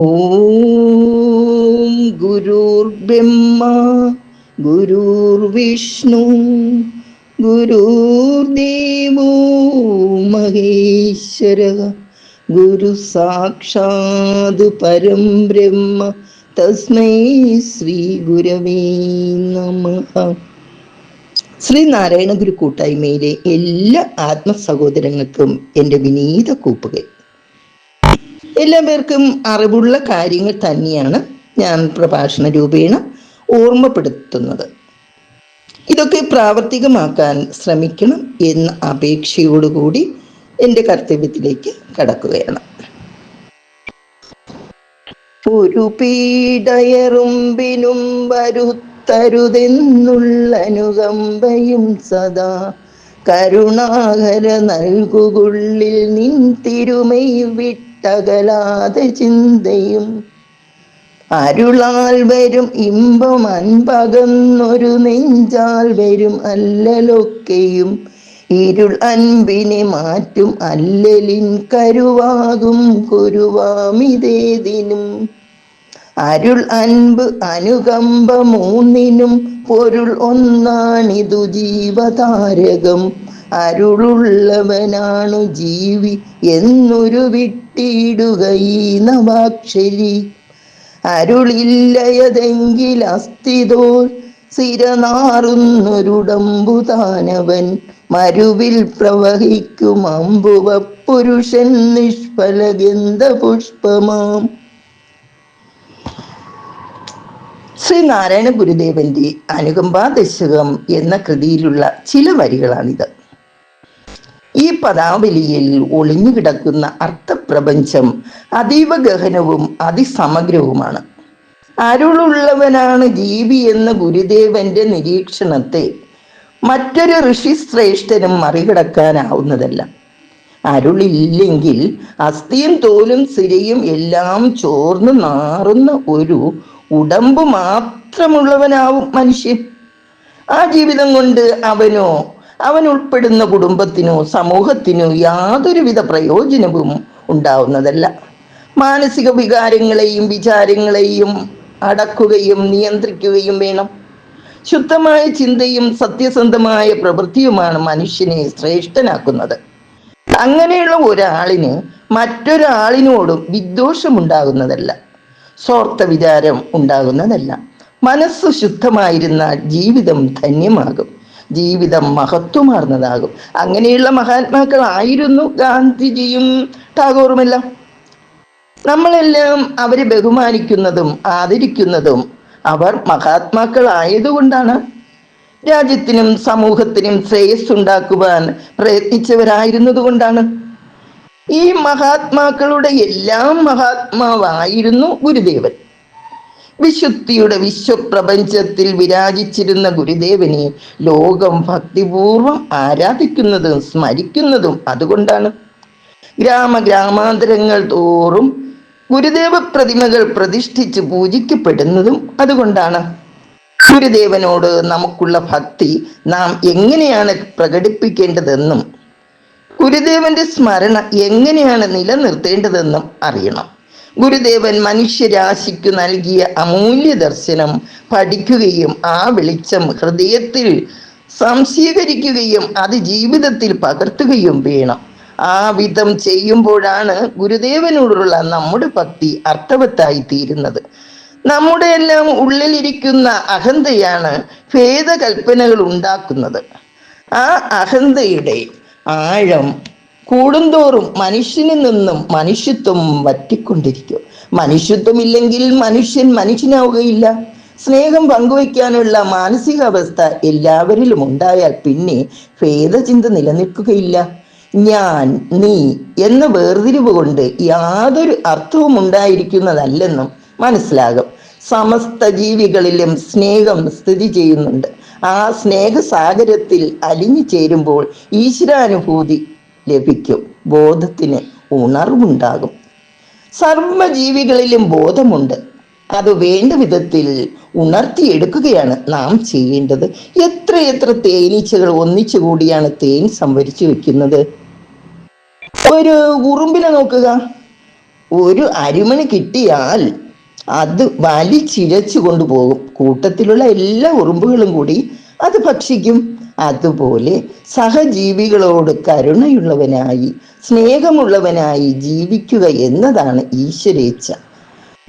ഓം ഗുരുർബ്രഹ്മ ഗുരുർവിഷ്ണു ഗുരുദേവോ മഹേശ്വര ഗുരു സാക്ഷാത് പരം ബ്രഹ്മ തസ്മൈ ശ്രീ ഗുരവേ നമഃ. ശ്രീനാരായണ ഗുരു കൂട്ടായ്മയിലെ എല്ലാ ആത്മസഹോദരങ്ങൾക്കും എൻ്റെ വിനീത കൂപ്പുകൾ. എല്ലാ പേർക്കും അറിവുള്ള കാര്യങ്ങൾ തന്നെയാണ് ഞാൻ പ്രഭാഷണ രൂപേണ ഓർമ്മപ്പെടുത്തുന്നത്. ഇതൊക്കെ പ്രാവർത്തികമാക്കാൻ ശ്രമിക്കണം എന്ന അപേക്ഷയോടുകൂടി എൻ്റെ കർത്തവ്യത്തിലേക്ക് കടക്കുകയാണ്. ഒരു പീഡയറുമ്പിനും വരുത്തരുതെന്നുള്ള അനുകമ്പയും സദാ കരുണാകര നൽകുകുള്ളിൽ നിൻ തിരുമൈ വിട്ടകലാതെ ചിന്തയും അരുളാൽ വരും ഇമ്പം അൻപകന്നൊരു നെഞ്ചാൽ വരും അല്ലലൊക്കെയും ഇരുൾ അൻപിനെ മാറ്റും അല്ലലിൻ കരുവാകും കുരുവാമിതേതിനും അരുൾ അൻപ് അനുകമ്പ മൂന്നിനും പൊരുൾ ഒന്നാണിതു ജീവതാരകം അരുളുള്ളവനാണു ജീവി എന്നൊരു വിട്ടിടുക ഈ നവാക്ഷരി അരുളില്ലയതെങ്കിൽ അസ്ഥിതോൽ സിരനാറുന്നൊരുടമ്പുതാനവൻ മരുവിൽ പ്രവഹിക്കും അമ്പുവ പുരുഷൻ നിഷ്ഫലഗന്ധ പുഷ്പമാം. ശ്രീനാരായണ ഗുരുദേവന്റെ അനുകമ്പാ ദശകം എന്ന കൃതിയിലുള്ള ചില വരികളാണിത്. ഈ പദാവലിയിൽ ഒളിഞ്ഞുകിടക്കുന്ന അർത്ഥപ്രപഞ്ചം അതീവ ഗഹനവും അതിസമഗ്രവുമാണ്. അരുളുള്ളവനാണ് ജീവി എന്ന ഗുരുദേവന്റെ നിരീക്ഷണത്തെ മറ്റൊരു ഋഷിശ്രേഷ്ഠനും മറികടക്കാനാവുന്നതല്ല. അരുളില്ലെങ്കിൽ അസ്ഥിയും തോലും സിരയും എല്ലാം ചോർന്ന് നാറുന്ന ഒരു ഉടമ്പ് മാത്രമുള്ളവനാവും മനുഷ്യൻ. ആ ജീവിതം കൊണ്ട് അവൻ ഉൾപ്പെടുന്ന കുടുംബത്തിനോ സമൂഹത്തിനോ യാതൊരുവിധ പ്രയോജനവും ഉണ്ടാവുന്നതല്ല. മാനസിക വികാരങ്ങളെയും വിചാരങ്ങളെയും അടക്കുകയും നിയന്ത്രിക്കുകയും വേണം. ശുദ്ധമായ ചിന്തയും സത്യസന്ധമായ പ്രവൃത്തിയുമാണ് മനുഷ്യനെ ശ്രേഷ്ഠനാക്കുന്നത്. അങ്ങനെയുള്ള ഒരാളിന് മറ്റൊരാളിനോടും വിദ്വേഷമുണ്ടാകുന്നതല്ല, സ്വാർത്ഥ വിചാരം ഉണ്ടാകുന്നതല്ല. മനസ്സ് ശുദ്ധമായിരുന്നാൽ ജീവിതം ധന്യമാകും, ജീവിതം മഹത്വമാർന്നതാകും. അങ്ങനെയുള്ള മഹാത്മാക്കളായിരുന്നു ഗാന്ധിജിയും ടാഗോറുമെല്ലാം. നമ്മളെല്ലാം അവരെ ബഹുമാനിക്കുന്നതും ആദരിക്കുന്നതും അവർ മഹാത്മാക്കളായതുകൊണ്ടാണ്. രാജ്യത്തിനും സമൂഹത്തിനും ശ്രേയസ് ഉണ്ടാക്കുവാൻ പ്രയത്നിച്ചവരായിരുന്നത് കൊണ്ടാണ്. ഈ മഹാത്മാക്കളുടെ എല്ലാം മഹാത്മാവായിരുന്നു ഗുരുദേവൻ. വിശുദ്ധിയുടെ വിശ്വപ്രപഞ്ചത്തിൽ വിരാജിച്ചിരുന്ന ഗുരുദേവനെ ലോകം ഭക്തിപൂർവം ആരാധിക്കുന്നതും സ്മരിക്കുന്നതും അതുകൊണ്ടാണ്. ഗ്രാമാന്തരങ്ങൾ തോറും ഗുരുദേവ പ്രതിമകൾ പ്രതിഷ്ഠിച്ച് പൂജിക്കപ്പെടുന്നതും അതുകൊണ്ടാണ്. ഗുരുദേവനോട് നമുക്കുള്ള ഭക്തി നാം എങ്ങനെയാണ് പ്രകടിപ്പിക്കേണ്ടതെന്നും ഗുരുദേവന്റെ സ്മരണ എങ്ങനെയാണ് നിലനിർത്തേണ്ടതെന്നും അറിയണം. ഗുരുദേവൻ മനുഷ്യരാശിക്കു നൽകിയ അമൂല്യ ദർശനം പഠിക്കുകയും ആ വെളിച്ചം ഹൃദയത്തിൽ സംശീകരിക്കുകയും അത് ജീവിതത്തിൽ പകർത്തുകയും വേണം. ആ വിധം ചെയ്യുമ്പോഴാണ് ഗുരുദേവനോടുള്ള നമ്മുടെ ഭക്തി അർത്ഥവത്തായി തീരുന്നത്. നമ്മുടെ എല്ലാം ഉള്ളിലിരിക്കുന്ന അഹന്തയാണ് ഭേദകൽപ്പനകൾ ഉണ്ടാക്കുന്നത്. ആ അഹന്തയുടെ ആഴം കൂടുന്തോറും മനുഷ്യനിൽ നിന്നും മനുഷ്യത്വം വറ്റിക്കൊണ്ടിരിക്കും. മനുഷ്യത്വമില്ലെങ്കിൽ മനുഷ്യൻ മനുഷ്യനാവുകയില്ല. സ്നേഹം പങ്കുവയ്ക്കാനുള്ള മാനസികാവസ്ഥ എല്ലാവരിലും ഉണ്ടായാൽ പിന്നെ ഭേദചിന്ത നിലനിൽക്കുകയില്ല. ഞാൻ നീ എന്ന വേർതിരിവ് കൊണ്ട് യാതൊരു അർത്ഥവും ഉണ്ടായിരിക്കുന്നതല്ലെന്നും മനസ്സിലാകും. സമസ്ത ജീവികളിലും സ്നേഹം സ്ഥിതി ചെയ്യുന്നുണ്ട്. ആ സ്നേഹസാഗരത്തിൽ അലിഞ്ഞു ചേരുമ്പോൾ ഈശ്വരാനുഭൂതി ലഭിക്കും, ബോധത്തിന് ഉണർവുണ്ടാകും. സർവജീവികളിലും ബോധമുണ്ട്. അത് വേണ്ട വിധത്തിൽ ഉണർത്തിയെടുക്കുകയാണ് നാം ചെയ്യേണ്ടത്. എത്രയെത്ര തേനീച്ചകൾ ഒന്നിച്ചു കൂടിയാണ് തേൻ സംഭരിച്ചു വെക്കുന്നത്. ഒരു ഉറുമ്പിനെ നോക്കുക. ഒരു അരിമണി കിട്ടിയാൽ അത് വലിച്ചിഴച്ചു കൊണ്ടുപോകും. കൂട്ടത്തിലുള്ള എല്ലാ ഉറുമ്പുകളും കൂടി അത് ഭക്ഷിക്കും. അതുപോലെ സഹജീവികളോട് കരുണയുള്ളവനായി സ്നേഹമുള്ളവനായി ജീവിക്കുക എന്നതാണ് ഈശ്വരേച്ഛ.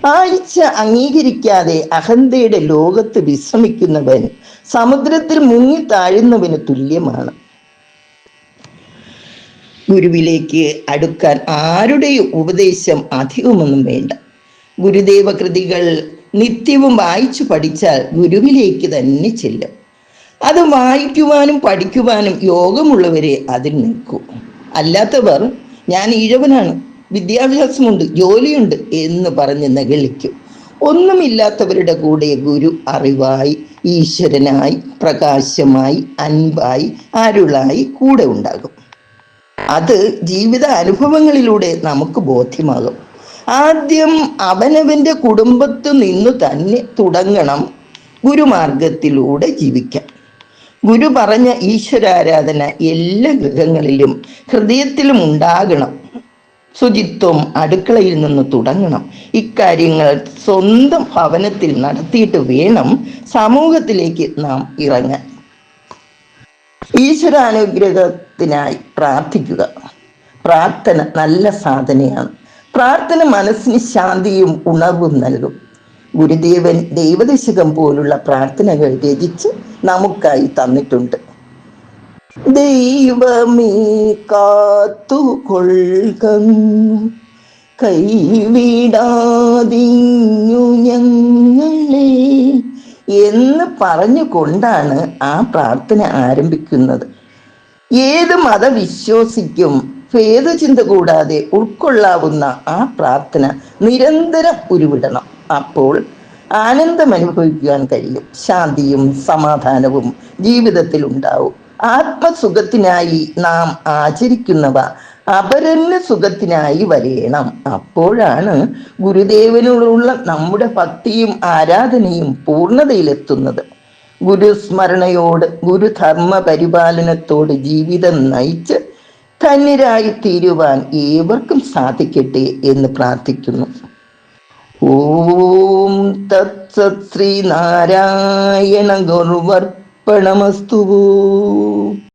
ആ ഇച്ഛ അംഗീകരിക്കാതെ അഹന്തയുടെ ലോകത്ത് വിശ്രമിക്കുന്നവൻ സമുദ്രത്തിൽ മുങ്ങി താഴുന്നവന് തുല്യമാണ്. ഗുരുവിലേക്ക് അടുക്കാൻ ആരുടെയും ഉപദേശം അധികമൊന്നും വേണ്ട. ഗുരുദേവ കൃതികൾ നിത്യവും വായിച്ചു പഠിച്ചാൽ ഗുരുവിലേക്ക് തന്നെ ചെല്ലും. അത് വായിക്കുവാനും പഠിക്കുവാനും യോഗമുള്ളവരെ അതിൽ നിൽക്കൂ. അല്ലാത്തവർ ഞാൻ ഈഴവനാണ്, വിദ്യാഭ്യാസമുണ്ട്, ജോലിയുണ്ട് എന്ന് പറഞ്ഞ് നകളിക്കും. ഒന്നുമില്ലാത്തവരുടെ കൂടെ ഗുരു അറിവായി, ഈശ്വരനായി, പ്രകാശമായി, അൻപായി, അരുളായി കൂടെ ഉണ്ടാകും. അത് ജീവിത അനുഭവങ്ങളിലൂടെ നമുക്ക് ബോധ്യമാകും. ആദ്യം അവനവന്റെ കുടുംബത്തിൽ നിന്ന് തന്നെ തുടങ്ങണം ഗുരുമാർഗത്തിലൂടെ ജീവിക്കാൻ. ഗുരു പറഞ്ഞ ഈശ്വരാരാധന എല്ലാ ഗൃഹങ്ങളിലും ഹൃദയത്തിലും ഉണ്ടാകണം. ശുചിത്വം അടുക്കളയിൽ നിന്ന് തുടങ്ങണം. ഇക്കാര്യങ്ങൾ സ്വന്തം ഭവനത്തിൽ നടത്തിയിട്ട് വേണം സമൂഹത്തിലേക്ക് നാം ഇറങ്ങാൻ. ഈശ്വരാനുഗ്രഹത്തിനായി പ്രാർത്ഥിക്കുക. പ്രാർത്ഥന നല്ല സാധനയാണ്. പ്രാർത്ഥന മനസ്സിന് ശാന്തിയും ഉണർവും നൽകും. ഗുരുദേവൻ ദൈവദശകം പോലുള്ള പ്രാർത്ഥനകൾ രചിച്ച് നമുക്കായി തന്നിട്ടുണ്ട്. ദൈവമേ കാത്തുകൊള്ളുക, കൈവിടാതിങ്ങു ഞങ്ങളെ എന്ന് പറഞ്ഞുകൊണ്ടാണ് ആ പ്രാർത്ഥന ആരംഭിക്കുന്നത്. ഏത് മതവിശ്വാസിക്കും ഭേദചിന്ത കൂടാതെ ഉൾക്കൊള്ളാവുന്ന ആ പ്രാർത്ഥന നിരന്തരം ഉരുവിടണം. അപ്പോൾ ആനന്ദം അനുഭവിക്കുവാൻ കഴിയും. ശാന്തിയും സമാധാനവും ജീവിതത്തിൽ ഉണ്ടാവും. ആത്മസുഖത്തിനായി നാം ആചരിക്കുന്നവ അപരന് സുഖത്തിനായി വരേണം. അപ്പോഴാണ് ഗുരുദേവനോടുള്ള നമ്മുടെ ഭക്തിയും ആരാധനയും പൂർണ്ണതയിലെത്തുന്നത്. ഗുരുസ്മരണയോട് ഗുരുധർമ്മ പരിപാലനത്തോട് ജീവിതം നയിച്ച് ധന്യരായി തീരുവാൻ ഏവർക്കും സാധിക്കട്ടെ എന്ന് പ്രാർത്ഥിക്കുന്നു. ഓം തത്സത് ശ്രീനാരായണ ഗുരുവർപ്പണമസ്തു.